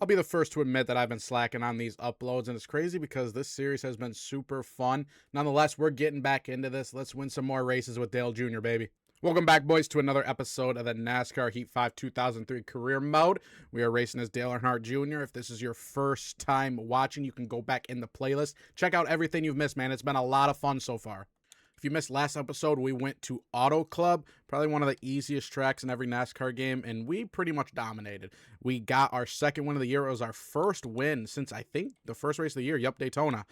I'll be the first to admit that I've been slacking on these uploads, and it's crazy because this series has been super fun. Nonetheless, we're getting back into this. Let's win some more races with Dale Jr., baby. Welcome back, boys, to another episode of the NASCAR Heat 5 2003 career mode. We are racing as Dale Earnhardt Jr. If this is your first time watching, you can go back in the playlist. Check out everything you've missed, man. It's been a lot of fun so far. If you missed last episode, we went to Auto Club, probably one of the easiest tracks in every NASCAR game, and we pretty much dominated. We got our second win of the year. It was our first win since, I think, the first race of the year. Yep, Daytona.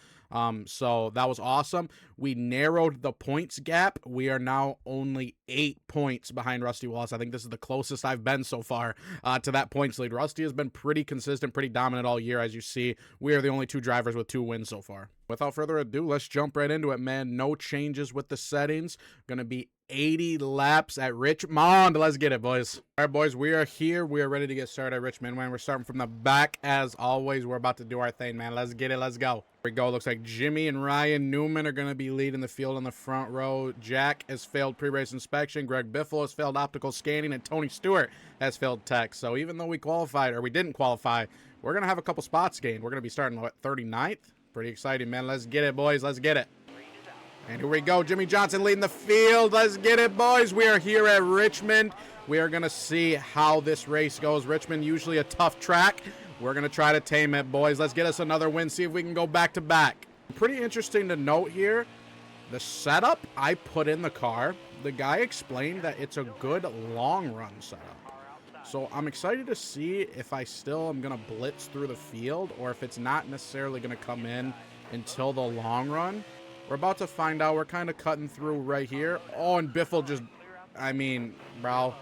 So that was awesome. We narrowed the points gap. We are now only 8 points behind Rusty Wallace. I think this is the closest I've been so far to that points lead. Rusty has been pretty consistent, pretty dominant all year. As you see, we are the only two drivers with 2 wins so far. Without further ado, let's jump right into it, man. No changes with the settings. Going to be 80 laps at Richmond. Let's get it, boys. All right, boys, we are here. We are ready to get started at Richmond, man. We're starting from the back as always. We're about to do our thing, man. Let's get it. Let's go. Here we go. Looks like Jimmy and Ryan Newman are going to be leading the field on the front row. Jack has failed pre-race inspection. Greg Biffle has failed optical scanning. And Tony Stewart has failed tech. So even though we qualified, or we didn't qualify, we're going to have a couple spots gained. We're going to be starting, what, 39th? Pretty exciting, man. Let's get it, boys. Let's get it. And here we go. Jimmy Johnson leading the field. Let's get it, boys. We are here at Richmond. We are going to see how this race goes. Richmond, usually a tough track. We're going to try to tame it, boys. Let's get us another win. See if we can go back to back. Pretty interesting to note here. The setup I put in the car, the guy explained that it's a good long run setup. So I'm excited to see if I still am going to blitz through the field or if it's not necessarily going to come in until the long run. We're about to find out. We're kind of cutting through right here. Oh, and Biffle just, I mean, bro,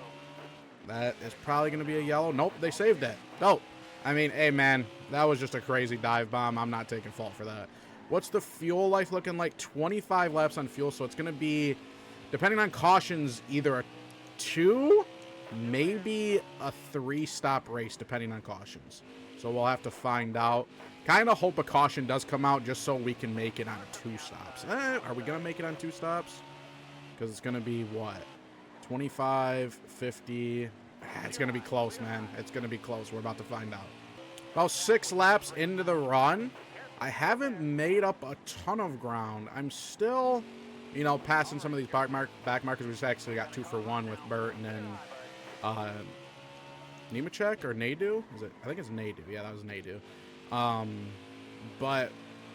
that is probably going to be a yellow. Nope, they saved it. Nope. I mean, hey, man, that was just a crazy dive bomb. I'm not taking fault for that. What's the fuel life looking like? 25 laps on fuel, so it's going to be, depending on cautions, either a 2, maybe a 3-stop race, depending on cautions. So we'll have to find out. Kind of hope a caution does come out just so we can make it on 2 stops. Are we going to make it on 2 stops? Because it's going to be, what, 25, 50. It's going to be close, man. It's going to be close. We're about to find out. About 6 laps into the run. I haven't made up a ton of ground. I'm still, you know, passing some of these back markers. We just actually got 2 for 1 with Burt and then Nemechek or Nadu? Is it? I think it's Nadu. Yeah, that was Nadu. But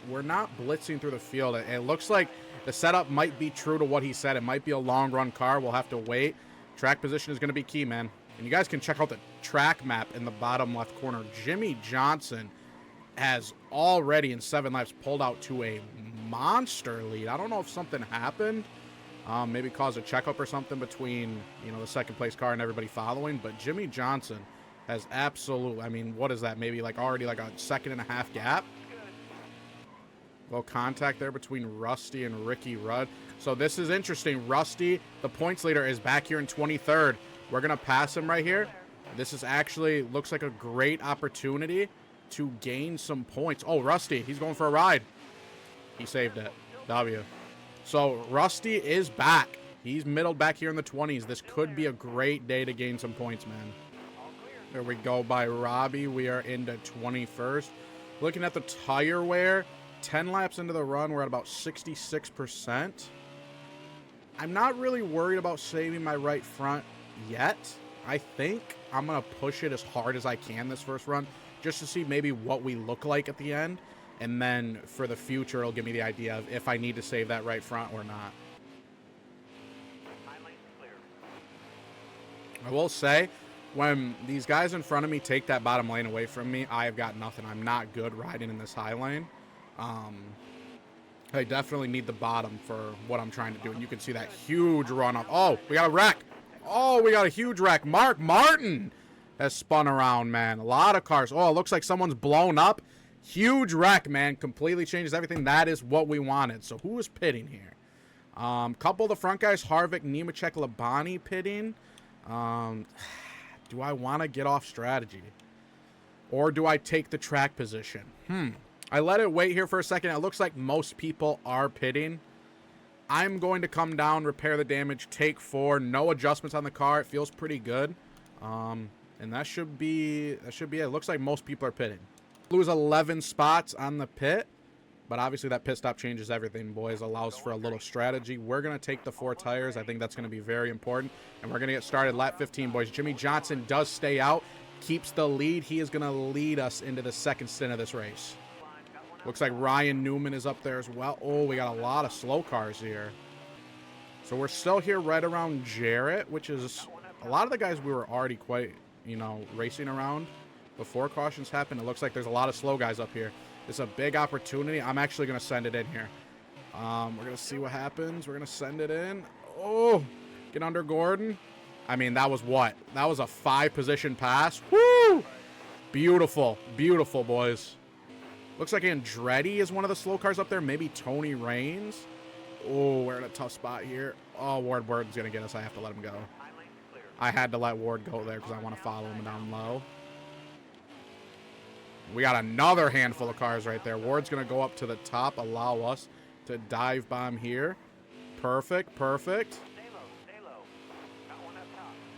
we're not blitzing through the field. It looks like the setup might be true to what he said. It might be a long run car. We'll have to wait. Track position is going to be key, man. And you guys can check out the track map in the bottom left corner. Jimmy Johnson has already in 7 laps pulled out to a monster lead. I don't know if something happened. Maybe cause a checkup or something between, you know, the second place car and everybody following. But Jimmy Johnson has absolutely, I mean, what is that? Maybe like already like a 1.5-second gap. Little contact there between Rusty and Ricky Rudd. So this is interesting. Rusty, the points leader, is back here in 23rd. We're going to pass him right here. This is actually, looks like a great opportunity to gain some points. Oh, Rusty, he's going for a ride. He saved it. W. So Rusty is back. He's middled back here in the 20s. This could be a great day to gain some points, man. There we go by Robbie. We are into 21st. Looking at the tire wear, 10 laps into the run, we're at about 66%. I'm not really worried about saving my right front yet. I think I'm going to push it as hard as I can this first run just to see maybe what we look like at the end. And then for the future, it'll give me the idea of if I need to save that right front or not. I will say, when these guys in front of me take that bottom lane away from me, I have got nothing. I'm not good riding in this high lane. I definitely need the bottom for what I'm trying to do. And you can see that huge run up. Oh, we got a wreck. Oh, we got a huge wreck. Mark Martin has spun around, man. A lot of cars. Oh, it looks like someone's blown up. Huge wreck, man. Completely changes everything. That is what we wanted. So who is pitting here? Couple of the front guys, Harvick, Nemechek, Labonte pitting. Do I want to get off strategy? Or do I take the track position? I let it wait here for a second. It looks like most people are pitting. I'm going to come down, repair the damage, take 4. No adjustments on the car. It feels pretty good. And that should be it. It looks like most people are pitting. Lose 11 spots on the pit. But obviously that pit stop changes everything, boys. Allows for a little strategy. We're going to take the 4 tires. I think that's going to be very important. And we're going to get started lap 15, boys. Jimmie Johnson does stay out. Keeps the lead. He is going to lead us into the second stint of this race. Looks like Ryan Newman is up there as well. Oh, we got a lot of slow cars here. So we're still here right around Jarrett, which is a lot of the guys we were already quite, you know, racing around before cautions happened. It looks like there's a lot of slow guys up here. It's a big opportunity. I'm actually going to send it in here. We're going to see what happens. We're going to send it in. Oh, get under Gordon. I mean, that was what? That was a 5-position pass. Woo! Beautiful. Beautiful, boys. Looks like Andretti is one of the slow cars up there. Maybe Tony Raines. Oh, we're in a tough spot here. Oh, Ward's going to get us. I have to let him go. I had to let Ward go there because I want to follow him down low. We got another handful of cars right there. Ward's going to go up to the top, allow us to dive bomb here. Perfect, perfect.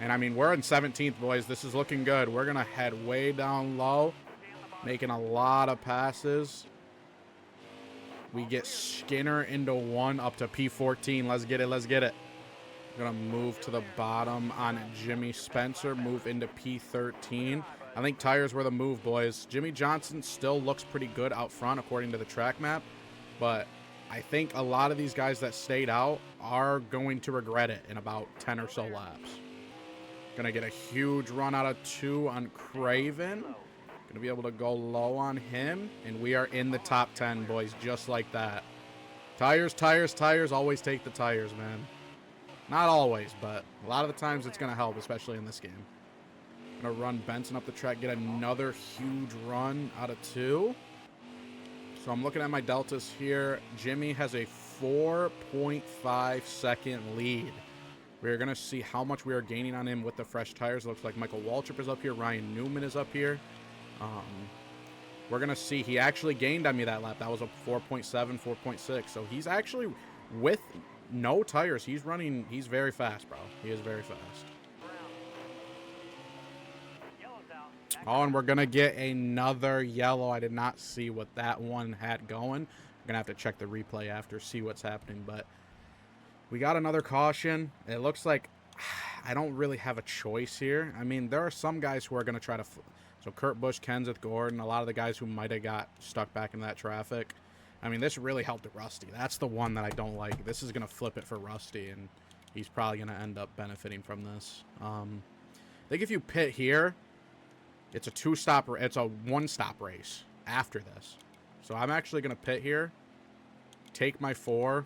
And, I mean, we're in 17th, boys. This is looking good. We're going to head way down low, making a lot of passes. We get Skinner into 1 up to P14. Let's get it, let's get it. We're going to move to the bottom on Jimmy Spencer, move into P13. I think tires were the move, boys. Jimmie Johnson still looks pretty good out front according to the track map, but I think a lot of these guys that stayed out are going to regret it in about 10 or so laps. Gonna get a huge run out of 2 on Craven. Gonna be able to go low on him, and we are in the top 10, boys, just like that. Tires, tires, tires. Always take the tires, man. Not always, but a lot of the times it's gonna help, especially in this game. Gonna run Benson up the track, get another huge run out of 2. So I'm looking at my deltas here. Jimmy has a 4.5 second lead. We're gonna see how much we are gaining on him with the fresh tires. It looks like Michael Waltrip is up here. Ryan Newman is up here. We're gonna see. He actually gained on me that lap. That was a 4.7, 4.6. So he's actually, with no tires, he's very fast, bro. He is very fast. Oh, and we're going to get another yellow. I did not see what that one had going. I'm going to have to check the replay after, see what's happening. But we got another caution. It looks like I don't really have a choice here. I mean, there are some guys who are going to try to... So Kurt Busch, Kenseth Gordon, a lot of the guys who might have got stuck back in that traffic. I mean, this really helped Rusty. That's the one that I don't like. This is going to flip it for Rusty, and he's probably going to end up benefiting from this. I think if you pit here... It's a one-stop race after this. So I'm actually going to pit here, take my 4,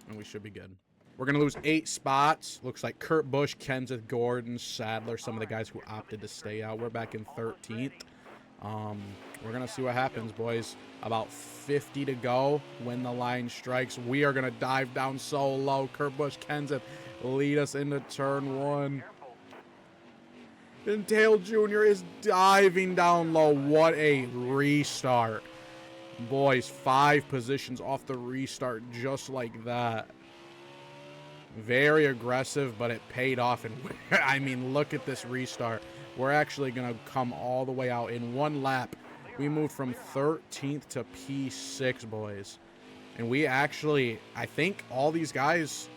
and we should be good. We're going to lose 8 spots. Looks like Kurt Busch, Kenseth Gordon, Sadler, some of the guys who opted to stay out. We're back in 13th. We're going to see what happens, boys. About 50 to go when the line strikes. We are going to dive down so low. Kurt Busch, Kenseth lead us into turn 1. And Dale Jr. is diving down low. What a restart. Boys, 5 positions off the restart just like that. Very aggressive, but it paid off. And I mean, look at this restart. We're actually going to come all the way out. In 1 lap, we moved from 13th to P6, boys. And we actually, I think all these guys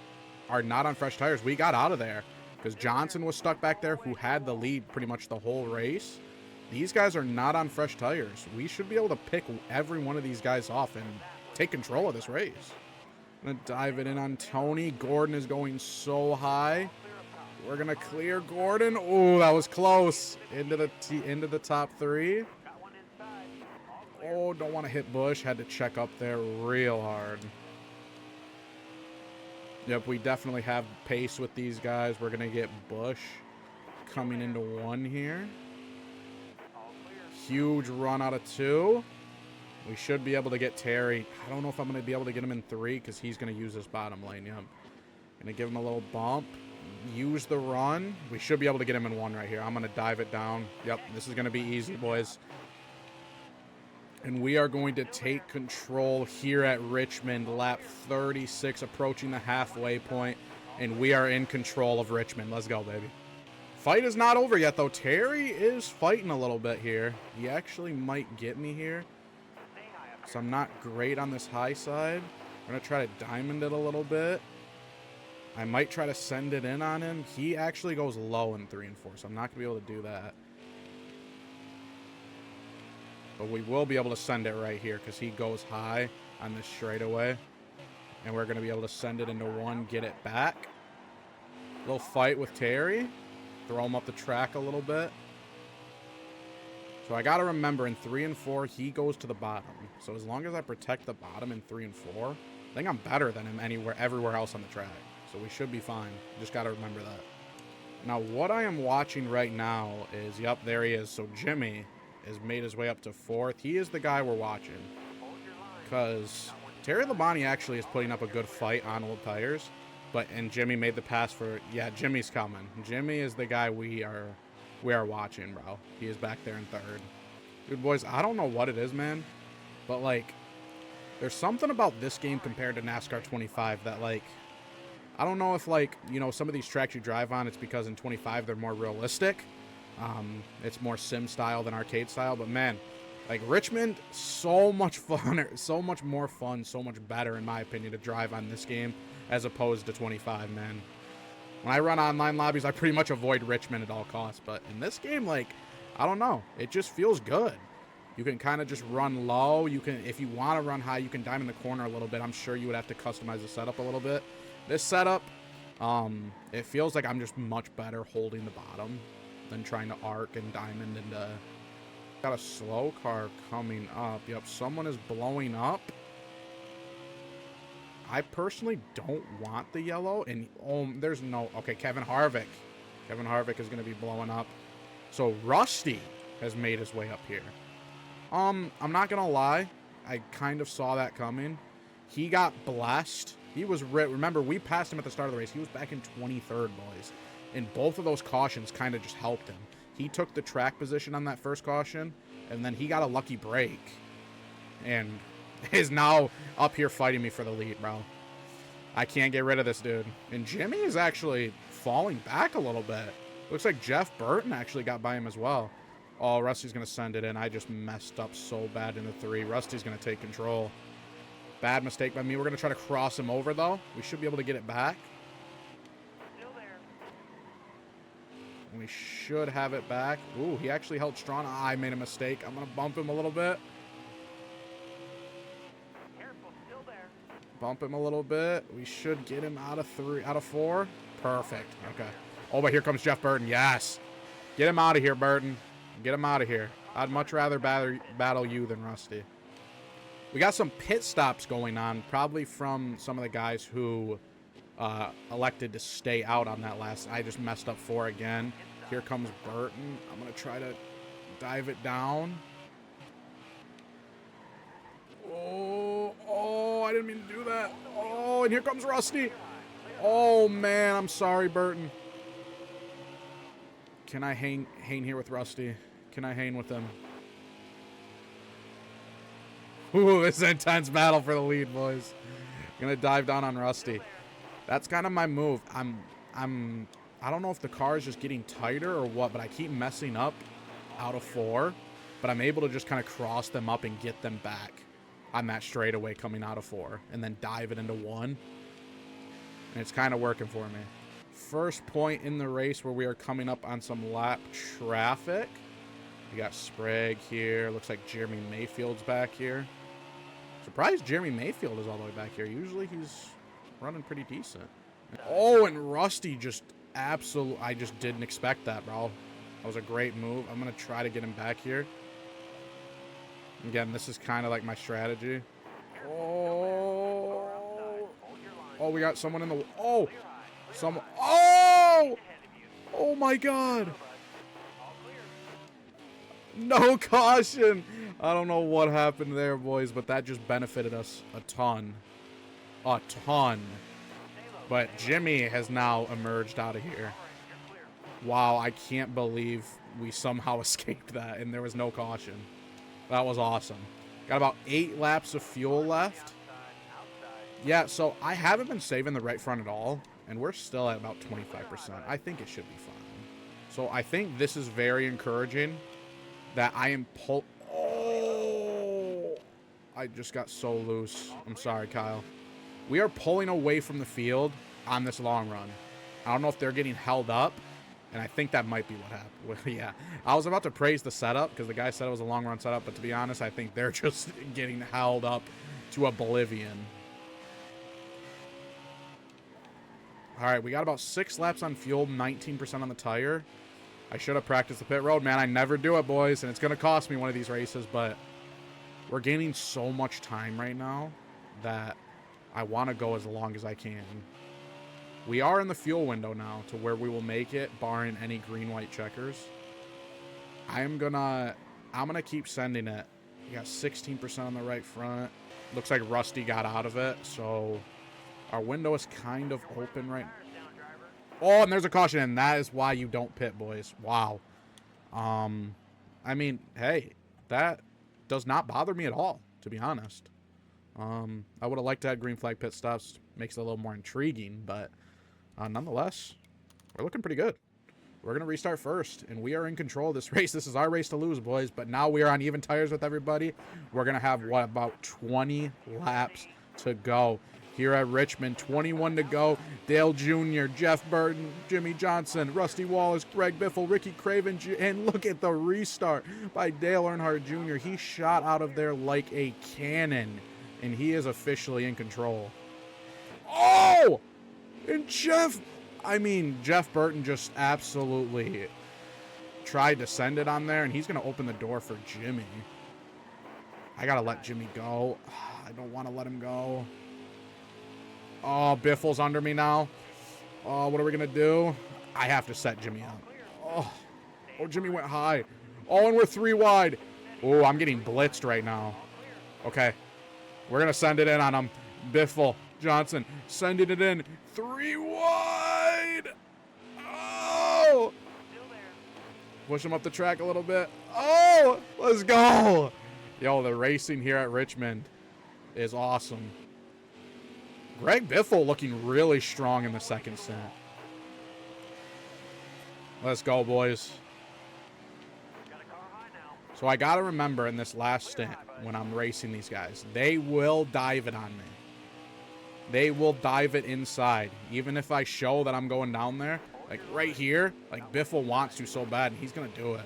are not on fresh tires. We got out of there. Because Johnson was stuck back there, who had the lead pretty much the whole race. These guys are not on fresh tires. We should be able to pick every one of these guys off and take control of this race. I'm going to dive it in on Tony. Gordon is going so high. We're going to clear Gordon. Oh, that was close. Into the top 3. Oh, don't want to hit Busch. Had to check up there real hard. Yep, we definitely have pace with these guys. We're going to get Busch coming into 1 here. Huge run out of 2. We should be able to get Terry. I don't know if I'm going to be able to get him in 3 because he's going to use this bottom lane. Yep. Going to give him a little bump. Use the run. We should be able to get him in 1 right here. I'm going to dive it down. Yep, this is going to be easy, boys. And we are going to take control here at Richmond, lap 36, approaching the halfway point. And we are in control of Richmond. Let's go, baby. Fight is not over yet, though. Terry is fighting a little bit here. He actually might get me here. So I'm not great on this high side. I'm going to try to diamond it a little bit. I might try to send it in on him. He actually goes low in 3 and 4, so I'm not going to be able to do that. But we will be able to send it right here because he goes high on this straightaway. And we're going to be able to send it into 1, get it back. Little fight with Terry. Throw him up the track a little bit. So I got to remember in 3 and 4, he goes to the bottom. So as long as I protect the bottom in 3 and 4, I think I'm better than him everywhere else on the track. So we should be fine. Just got to remember that. Now, what I am watching right now is, yep, there he is. So Jimmy has made his way up to 4th. He is the guy we're watching. Because Terry Labonte actually is putting up a good fight on old tires. And Jimmy made the pass for, yeah, Jimmy's coming. Jimmy is the guy we are watching, bro. He is back there in 3rd. Dude, boys, I don't know what it is, man. But, like, there's something about this game compared to NASCAR 25 that, like, I don't know if, like, you know, some of these tracks you drive on, it's because in 25 they're more realistic. It's more sim style than arcade style. But, man, like, Richmond, so much fun, so much more fun, so much better, in my opinion, to drive on this game as opposed to 25, man. When I run online lobbies, I pretty much avoid Richmond at all costs. But in this game, like, I don't know. It just feels good. You can kind of just run low. You can, if you want to run high, you can diamond the corner a little bit. I'm sure you would have to customize the setup a little bit. This setup, it feels like I'm just much better holding the bottom than trying to arc and diamond and got a slow car coming up. Yep, someone is blowing up. I personally don't want the yellow. And, oh, there's no... Okay, Kevin Harvick. Kevin Harvick is going to be blowing up. So, Rusty has made his way up here. I'm not going to lie. I kind of saw that coming. He got blessed. He was... Remember, we passed him at the start of the race. He was back in 23rd, boys. And both of those cautions kind of just helped him. He took the track position on that first caution, and then he got a lucky break. And is now up here fighting me for the lead, bro. I can't get rid of this dude. And Jimmy is actually falling back a little bit. Looks like Jeff Burton actually got by him as well. Oh, Rusty's going to send it in. I just messed up so bad in the 3. Rusty's going to take control. Bad mistake by me. We're going to try to cross him over, though. We should be able to get it back. Still there. And we should have it back. Ooh, he actually held strong. I made a mistake. I'm going to bump him a little bit. Bump him a little bit. We should get him out of 4. Perfect. Okay. Oh, but here comes Jeff Burton. Yes. Get him out of here, Burton. Get him out of here. I'd much rather battle you than Rusty. We got some pit stops going on, probably from some of the guys who elected to stay out on that last. I just messed up 4 again. Here comes Burton. I'm going to try to dive it down. Oh, I didn't mean to do that. Oh, and here comes Rusty. Oh, man, I'm sorry, Burton. Can I hang here with Rusty? Can I hang with him? Ooh, it's an intense battle for the lead, boys. Gonna dive down on Rusty. That's kind of my move. I don't know if the car is just getting tighter or what, but I keep messing up out of 4. But I'm able to just kind of cross them up and get them back on that straightaway coming out of 4. And then dive it into 1. And it's kind of working for me. First point in the race where we are coming up on some lap traffic. We got Sprague here. Looks like Jeremy Mayfield's back here. Surprised Jeremy Mayfield is all the way back here. Usually he's running pretty decent. Oh, and Rusty just absolutely... I just didn't expect that, bro. That was a great move. I'm going to try to get him back here. Again, this is kind of like my strategy. Oh. Oh, we got someone in the... Oh. Someone... Oh. Oh, my God. No caution. I don't know what happened there, boys, but that just benefited us a ton. A ton. But Jimmy has now emerged out of here. Wow, I can't believe we somehow escaped that, and there was no caution. That was awesome. Got about 8 laps of fuel left. Yeah, so I haven't been saving the right front at all, and we're still at about 25%. I think it should be fine. So I think this is very encouraging that I am Oh, I just got so loose. I'm sorry, Kyle. We are pulling away from the field on this long run. I don't know if they're getting held up, and I think that might be what happened. Yeah, I was about to praise the setup because the guy said it was a long run setup, but to be honest, I think they're just getting held up to oblivion. All right, we got about 6 laps on fuel, 19% on the tire. I should have practiced the pit road. Man, I never do it, boys, and it's going to cost me one of these races, but we're gaining so much time right now that I want to go as long as I can. We are in the fuel window now to where we will make it, barring any green-white checkers. I'm gonna keep sending it. We got 16% on the right front. Looks like Rusty got out of it, so our window is kind of open right now. Oh, and there's a caution, and that is why you don't pit, boys. Wow. I mean, hey, that does not bother me at all, to be honest. I would have liked to have green flag pit stops. Makes it a little more intriguing, but nonetheless, we're looking pretty good. We're going to restart first, and we are in control of this race. This is our race to lose, boys, but now we are on even tires with everybody. We're going to have, what, about 20 laps to go here at Richmond. 21 to go. Dale Jr., Jeff Burton, Jimmy Johnson, Rusty Wallace, Greg Biffle, Ricky Craven, and look at the restart by Dale Earnhardt Jr. He shot out of there like a cannon, and he is officially in control. Oh! And Jeff Burton just absolutely tried to send it on there, and he's going to open the door for Jimmy. I got to let Jimmy go. I don't want to let him go. Oh, Biffle's under me now. Oh, what are we going to do? I have to set Jimmy up. Oh, Jimmy went high. Oh, and we're 3 wide. Oh, I'm getting blitzed right now. Okay. We're going to send it in on him. Biffle, Johnson, sending it in. 3 wide. Oh. Push him up the track a little bit. Oh, let's go. Yo, the racing here at Richmond is awesome. Greg Biffle looking really strong in the second stint. Let's go, boys. So I got to remember in this last stint when I'm racing these guys, they will dive it on me. They will dive it inside. Even if I show that I'm going down there, like right here, like Biffle wants to so bad, and he's going to do it.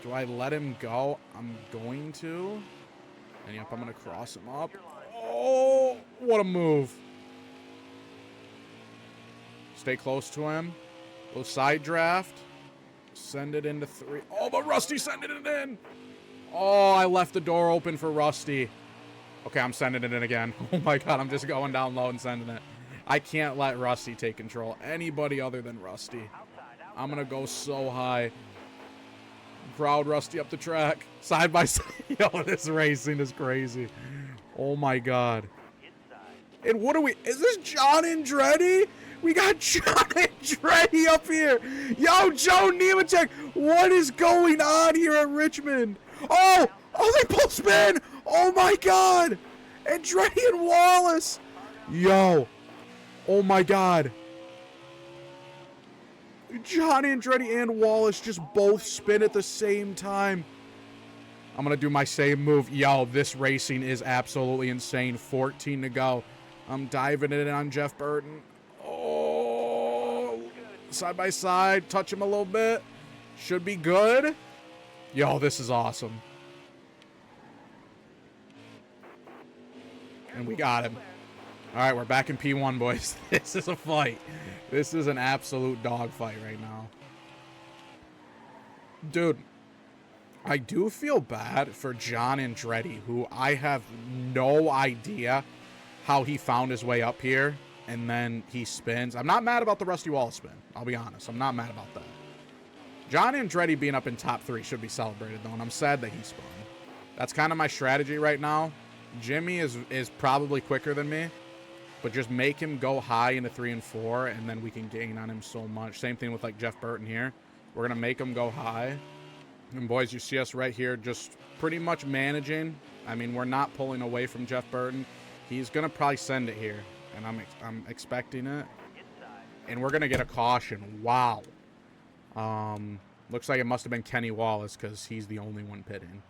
Do I let him go? I'm going to. And yep, I'm going to cross him up. Oh, what a move. Stay close to him. Go side draft. Send it into 3. Oh, but Rusty sending it in. Oh, I left the door open for Rusty. Okay, I'm sending it in again. Oh, my God. I'm just going down low and sending it. I can't let Rusty take control. Anybody other than Rusty. I'm going to go so high. Crowd Rusty up the track. Side by side. Yo, this racing is crazy. Oh, my God. And what are we? Is this John Andretti? We got John Andretti up here. Yo, Joe Nemechek. What is going on here at Richmond? Oh, they both spin. Oh, my God. Andretti and Wallace. Yo. Oh, my God. John Andretti and Wallace just both spin at the same time. I'm going to do my same move. Yo, this racing is absolutely insane. 14 to go. I'm diving it in on Jeff Burton. Oh, side by side. Touch him a little bit. Should be good. Yo, this is awesome. And we got him. All right, we're back in P1, boys. This is a fight. This is an absolute dogfight right now. Dude, I do feel bad for John Andretti, who I have no idea how he found his way up here, and then he spins. I'm not mad about the Rusty Wallace spin. I'll be honest. I'm not mad about that. John Andretti being up in top 3 should be celebrated, though, and I'm sad that he spun. That's kind of my strategy right now. Jimmy is probably quicker than me, but just make him go high into 3 and 4, and then we can gain on him so much. Same thing with, like, Jeff Burton here. We're going to make him go high. And, boys, you see us right here just pretty much managing. I mean, we're not pulling away from Jeff Burton. He's going to probably send it here, and I'm expecting it. and we're going to get a caution. Wow. Looks like it must have been Kenny Wallace because he's the only one pitting.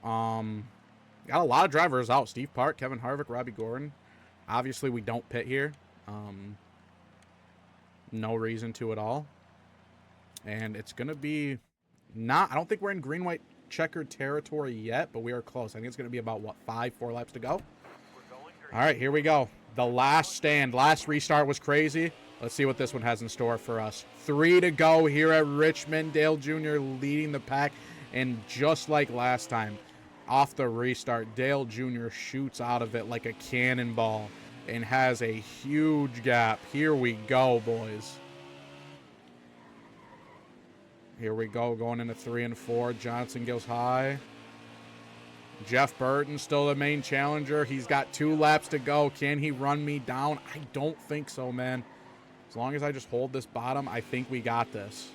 Got a lot of drivers out. Steve Park, Kevin Harvick, Robbie Gordon. Obviously, we don't pit here. No reason to at all. And it's going to be not... I don't think we're in green-white checkered territory yet, but we are close. I think it's going to be about, what, 4 laps to go? All right, here we go. The last stand. Last restart was crazy. Let's see what this one has in store for us. 3 to go here at Richmond. Dale Jr. leading the pack. And just like last time, off the restart, Dale Jr. shoots out of it like a cannonball and has a huge gap. Here we go, boys. Here we go, going into 3 and 4. Johnson goes high. Jeff Burton still the main challenger. He's got 2 laps to go. Can he run me down? I don't think so, man. As long as I just hold this bottom, I think we got this.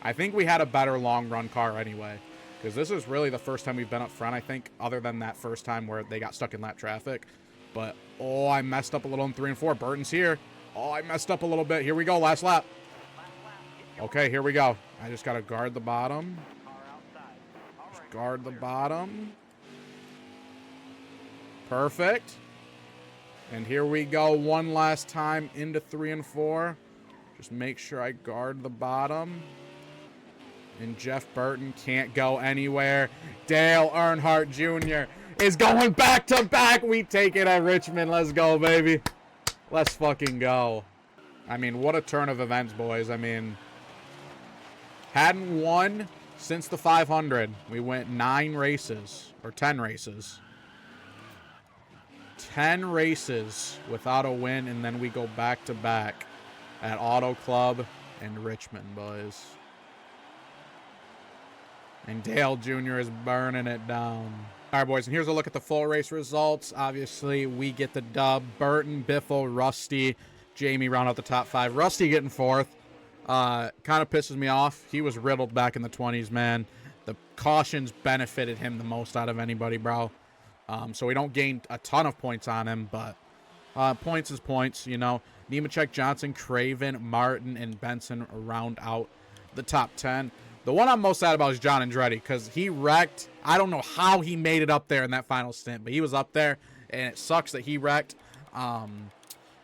I think we had a better long run car anyway, because this is really the first time we've been up front, I think, other than that first time where they got stuck in lap traffic. But, oh, I messed up a little in 3 and 4. Burton's here. Oh, I messed up a little bit. Here we go, last lap. Okay, here we go. I just got to guard the bottom. Just guard the bottom. Perfect. And here we go one last time into 3 and 4. Just make sure I guard the bottom. And Jeff Burton can't go anywhere. Dale Earnhardt Jr. is going back to back. We take it at Richmond. Let's go, baby. Let's fucking go. I mean, what a turn of events, boys. I mean, hadn't won since the 500. We went 9 races, or 10 races. 10 races without a win, and then we go back to back at Auto Club and Richmond, boys. And Dale Jr. is burning it down. All right, boys, and here's a look at the full race results. Obviously, we get the dub. Burton, Biffle, Rusty, Jamie round out the top 5. Rusty getting 4th. Kind of pisses me off. He was riddled back in the 20s, man. The cautions benefited him the most out of anybody, bro. So we don't gain a ton of points on him, but points is points, you know. Nemechek, Johnson, Craven, Martin, and Benson round out the top 10. The one I'm most sad about is John Andretti, because he wrecked. I don't know how he made it up there in that final stint, but he was up there, and it sucks that he wrecked.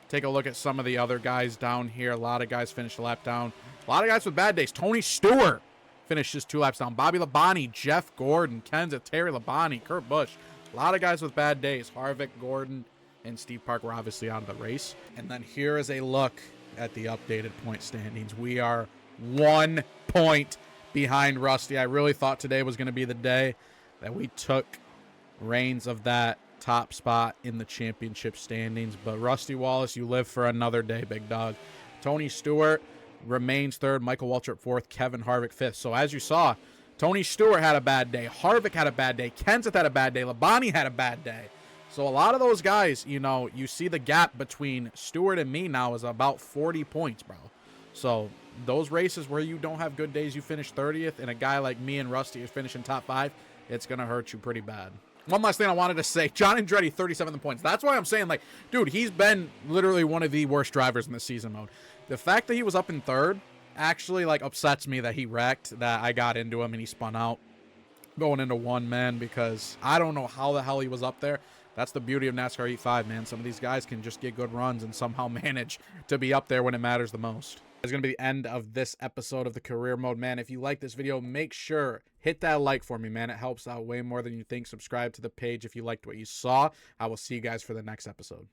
Take a look at some of the other guys down here. A lot of guys finished a lap down. A lot of guys with bad days. Tony Stewart finished just 2 laps down. Bobby Labonte, Jeff Gordon, Kenseth, Terry Labonte, Kurt Busch. A lot of guys with bad days. Harvick, Gordon, and Steve Park were obviously out of the race. And then here is a look at the updated point standings. We are 1 point behind Rusty. I really thought today was going to be the day that we took reins of that top spot in the championship standings. But Rusty Wallace, you live for another day, big dog. Tony Stewart remains 3rd. Michael Waltrip 4th. Kevin Harvick 5th. So as you saw, Tony Stewart had a bad day. Harvick had a bad day. Kenseth had a bad day. Labonte had a bad day. So a lot of those guys, you know, you see the gap between Stewart and me now is about 40 points, bro. So those races where you don't have good days, you finish 30th, and a guy like me and Rusty is finishing top 5, it's going to hurt you pretty bad. One last thing I wanted to say, John Andretti, 37 points. That's why I'm saying, like, dude, he's been literally one of the worst drivers in the season mode. The fact that he was up in 3rd actually, like, upsets me that he wrecked, that I got into him and he spun out going into 1, man, because I don't know how the hell he was up there. That's the beauty of NASCAR Heat 5, man. Some of these guys can just get good runs and somehow manage to be up there when it matters the most. It's going to be the end of this episode of the Career Mode, man. If you like this video, make sure, hit that like for me, man. It helps out way more than you think. Subscribe to the page if you liked what you saw. I will see you guys for the next episode.